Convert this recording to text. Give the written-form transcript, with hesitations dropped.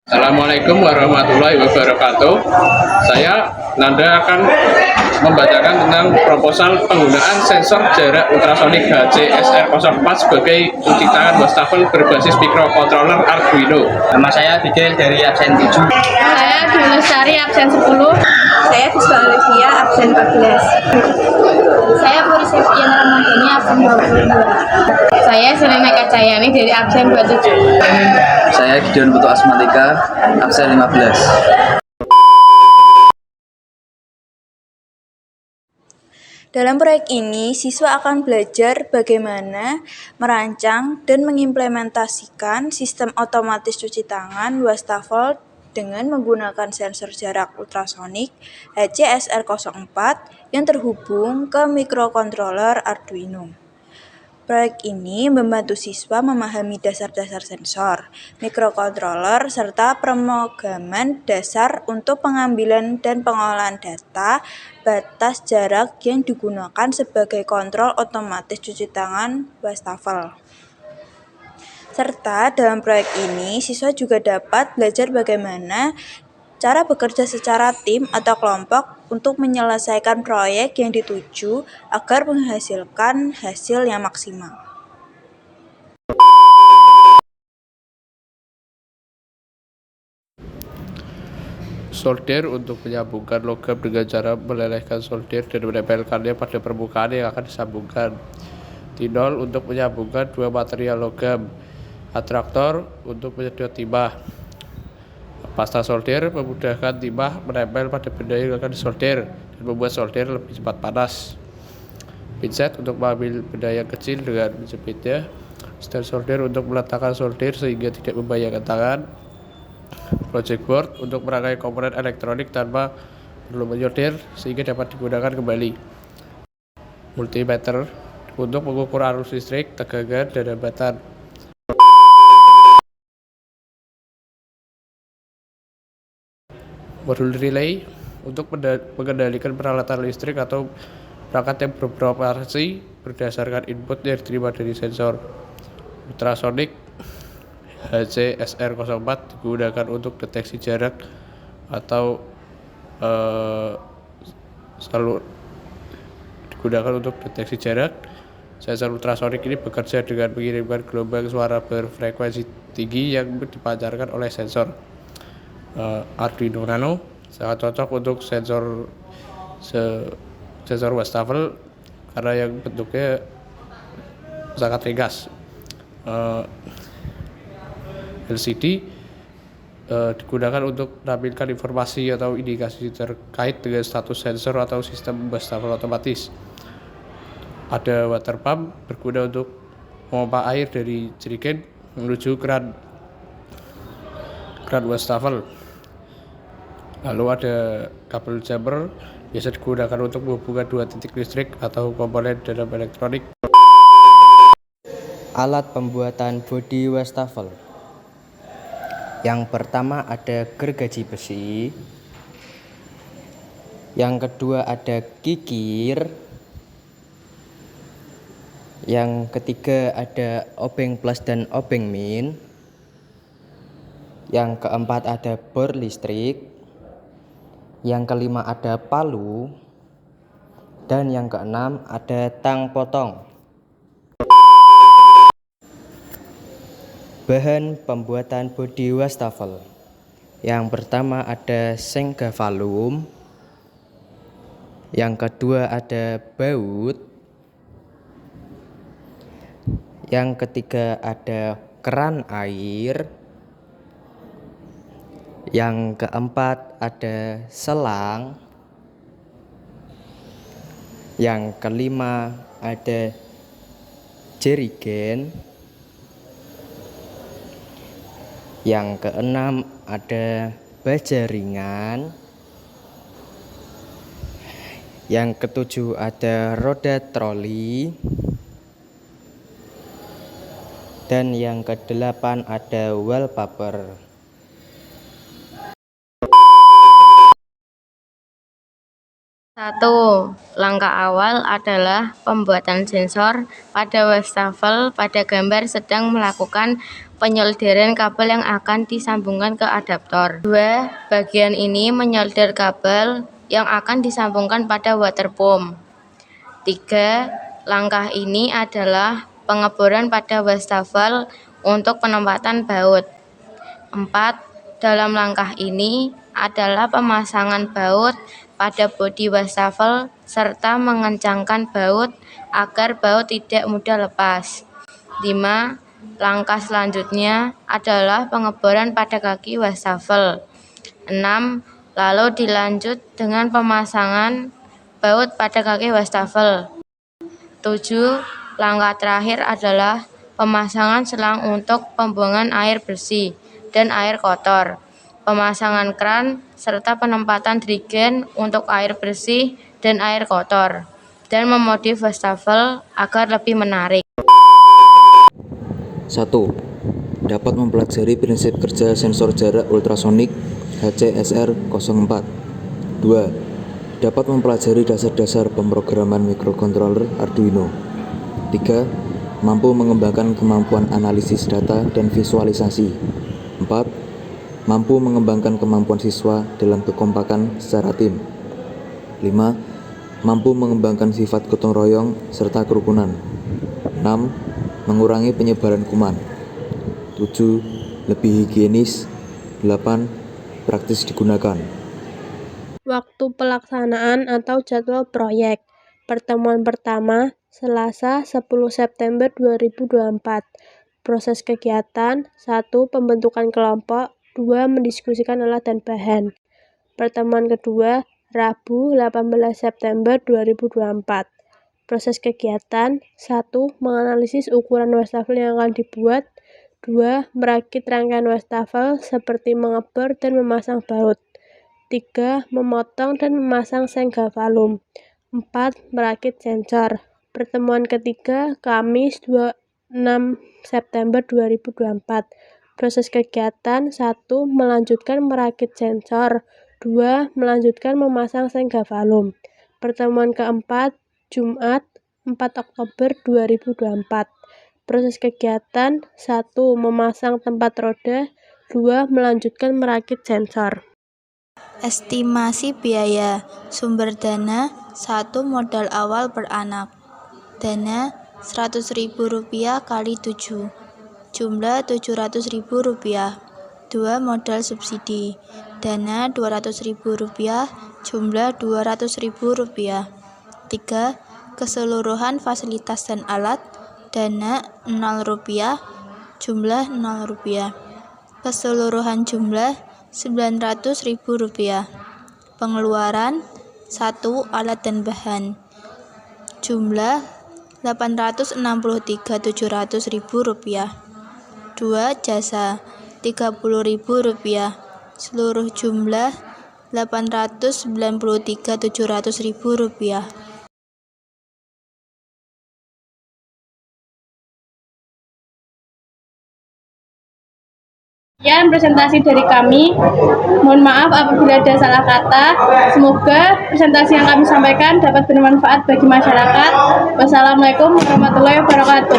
Assalamualaikum warahmatullahi wabarakatuh. Saya Nanda akan membacakan tentang proposal penggunaan sensor jarak ultrasonik HCSR04 sebagai cuci tangan wastafel berbasis microcontroller Arduino. Nama saya Bidel dari absen 7. Saya Dwi Lestari absen 10. Saya Diska Olivia absen 14. Saya Puri Septian Ramadhani absen 22. Saya Selena Kacayani dari absen 27. Saya Gideon Putu Asmatika absen 15. Dalam proyek ini, siswa akan belajar bagaimana merancang dan mengimplementasikan sistem otomatis cuci tangan wastafel dengan menggunakan sensor jarak ultrasonik HCSR04 yang terhubung ke microcontroller Arduino. Proyek ini membantu siswa memahami dasar-dasar sensor, microcontroller, serta pemrograman dasar untuk pengambilan dan pengolahan data batas jarak yang digunakan sebagai kontrol otomatis cuci tangan wastafel. Serta dalam proyek ini, siswa juga dapat belajar bagaimana cara bekerja secara tim atau kelompok untuk menyelesaikan proyek yang dituju agar menghasilkan hasil yang maksimal. Solder untuk menyambungkan logam dengan cara melelehkan solder dan menempelkannya pada permukaan yang akan disambungkan. Tinol untuk menyambungkan dua material logam. Atraktor untuk menyedot timah. Pasta solder memudahkan timah menempel pada benda yang akan disolder dan membuat solder lebih cepat panas. Pinset untuk mengambil benda yang kecil dengan menjepitnya. Stand solder untuk meletakkan solder sehingga tidak membahayakan tangan. Project board untuk merangkai komponen elektronik tanpa perlu menyortir sehingga dapat digunakan kembali. Multimeter untuk mengukur arus listrik, tegangan, dan hambatan. Modul relay untuk mengendalikan peralatan listrik atau perangkat yang beroperasi berdasarkan input yang diterima dari sensor. Ultrasonic HCSR04 digunakan untuk deteksi jarak atau selalu digunakan untuk deteksi jarak. Sensor ultrasonik ini bekerja dengan mengirimkan gelombang suara berfrekuensi tinggi yang dipancarkan oleh sensor. Arduino Nano sangat cocok untuk sensor wastafel karena yang bentuknya sangat ringkas. LCD digunakan untuk menampilkan informasi atau indikasi terkait dengan status sensor atau sistem wastafel otomatis. Ada water pump berguna untuk memompa air dari jerigen menuju keran wastafel. Lalu ada kabel jumper biasa digunakan untuk menghubungkan dua titik listrik atau komponen dalam elektronik. Alat pembuatan bodi wastafel. Yang pertama ada gergaji besi. Yang kedua ada kikir. Yang ketiga ada obeng plus dan obeng min. Yang keempat ada bor listrik. Yang kelima ada palu. Dan yang keenam ada tang potong. Bahan pembuatan bodi wastafel. Yang pertama ada senggavalum. Yang kedua ada baut. Yang ketiga ada keran air. Yang keempat ada selang. Yang kelima ada jerigen. Yang keenam ada baja ringan. Yang ketujuh ada roda troli. Dan yang kedelapan ada wallpaper. 1. Langkah awal adalah pembuatan sensor pada wastafel pada gambar sedang melakukan penyolderan kabel yang akan disambungkan ke adaptor. 2. Bagian ini menyolder kabel yang akan disambungkan pada water pump. 3. Langkah ini adalah pengeboran pada wastafel untuk penempatan baut. 4. Dalam langkah ini adalah pemasangan baut pada bodi wastafel serta mengencangkan baut agar baut tidak mudah lepas. 5. Langkah selanjutnya adalah pengeboran pada kaki wastafel. 6. Lalu dilanjut dengan pemasangan baut pada kaki wastafel. 7. Langkah terakhir adalah pemasangan selang untuk pembuangan air bersih dan air kotor, pemasangan kran, serta penempatan drigen untuk air bersih dan air kotor, dan memodif wastafel agar lebih menarik. 1. Dapat mempelajari prinsip kerja sensor jarak ultrasonik HCSR04. 2. Dapat mempelajari dasar-dasar pemrograman microcontroller Arduino. 3. Mampu mengembangkan kemampuan analisis data dan visualisasi. 4. Mampu mengembangkan kemampuan siswa dalam kekompakan secara tim. 5. Mampu mengembangkan sifat gotong royong serta kerukunan. 6. Mengurangi penyebaran kuman. 7. Lebih higienis. 8. Praktis digunakan. Waktu pelaksanaan atau jadwal proyek. Pertemuan pertama, Selasa 10 September 2024. Proses kegiatan 1. Pembentukan kelompok. 2. Mendiskusikan alat dan bahan. Pertemuan kedua, Rabu 18 September 2024. Proses kegiatan 1. Menganalisis ukuran wastafel yang akan dibuat. 2. Merakit rangkaian wastafel seperti mengebor dan memasang baut. 3. Memotong dan memasang seng galvalum. 4. Merakit sensor. Pertemuan ketiga, Kamis 26 September 2024. Proses kegiatan 1. Melanjutkan merakit sensor. 2. Melanjutkan memasang seng galvalum. Pertemuan keempat, Jumat 4 Oktober 2024. Proses kegiatan 1. Memasang tempat roda. 2. Melanjutkan merakit sensor. Estimasi biaya. Sumber dana 1. Modal awal per anak. Dana Rp100.000 kali 7. Jumlah Rp700.000. 2. Modal subsidi. Dana Rp200.000. Jumlah Rp200.000. 3. Keseluruhan fasilitas dan alat. Dana Rp0. Jumlah Rp0. Keseluruhan jumlah Rp900.000. Pengeluaran 1. Alat dan bahan. Jumlah Rp863.700.000. 2. Jasa Rp30.000. Seluruh jumlah Rp893.700.000. Sekian presentasi dari kami. Mohon maaf apabila ada salah kata. Semoga presentasi yang kami sampaikan dapat bermanfaat bagi masyarakat. Wassalamualaikum warahmatullahi wabarakatuh.